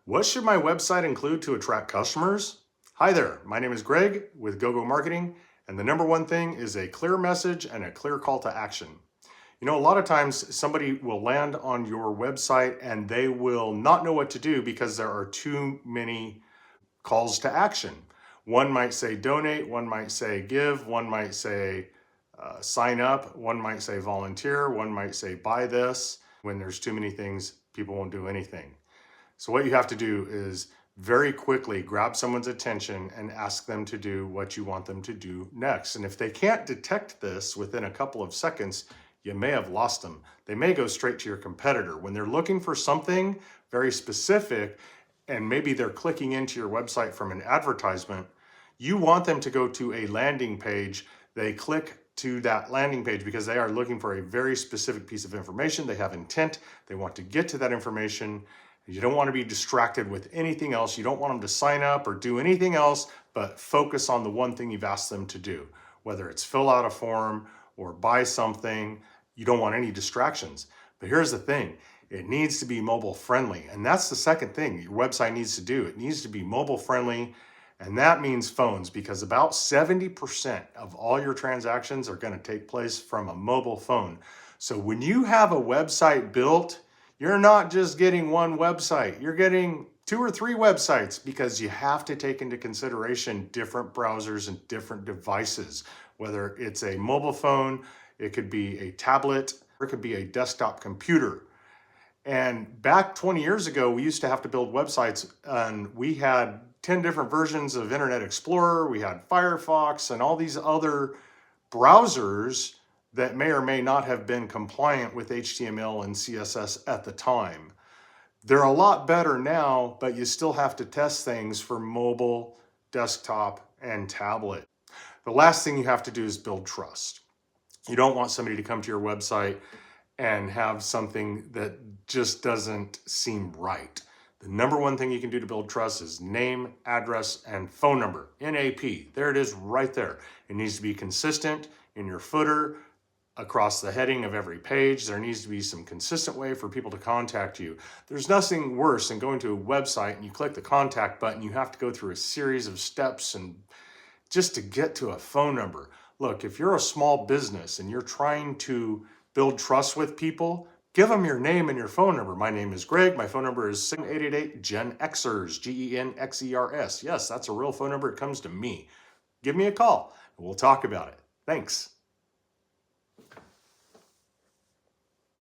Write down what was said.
What should my website include to attract customers? Hi there, my name is Greg with GoGo Marketing, and the number one thing is a clear message and a clear call to action. You know, a lot of times somebody will land on your website and they will not know what to do because there are too many calls to action. One might say donate, one might say give, one might say sign up, one might say volunteer, one might say buy this. When there's too many things, people won't do anything. So what you have to do is very quickly grab someone's attention and ask them to do what you want them to do next. And if they can't detect this within a couple of seconds, you may have lost them. They may go straight to your competitor. When they're looking for something very specific, and maybe they're clicking into your website from an advertisement, you want them to go to a landing page. They click to that landing page because they are looking for a very specific piece of information. They have intent. They want to get to that information. You don't want to be distracted with anything else. You don't want them to sign up or do anything else, but focus on the one thing you've asked them to do, whether it's fill out a form or buy something. You don't want any distractions. But here's the thing. It needs to be mobile friendly. And that's the second thing your website needs to do. It needs to be mobile friendly. And that means phones, because about 70% of all your transactions are going to take place from a mobile phone. So when you have a website built, you're not just getting one website, you're getting 2 or 3 websites, because you have to take into consideration different browsers and different devices. Whether it's a mobile phone, it could be a tablet, or it could be a desktop computer. And back 20 years ago, we used to have to build websites, and we had 10 different versions of Internet Explorer, we had Firefox, and all these other browsers that may or may not have been compliant with HTML and CSS at the time. They're a lot better now, but you still have to test things for mobile, desktop, and tablet. The last thing you have to do is build trust. You don't want somebody to come to your website and have something that just doesn't seem right. The number one thing you can do to build trust is name, address, and phone number, NAP. There it is right there. It needs to be consistent in your footer, across the heading of every page. There needs to be some consistent way for people to contact you. There's nothing worse than going to a website and you click the contact button. You have to go through a series of steps and just to get to a phone number. Look, if you're a small business and you're trying to build trust with people, give them your name and your phone number. My name is Greg. My phone number is 888 Gen Xers, GENXERS. Yes, that's a real phone number. It comes to me. Give me a call and we'll talk about it. Thanks.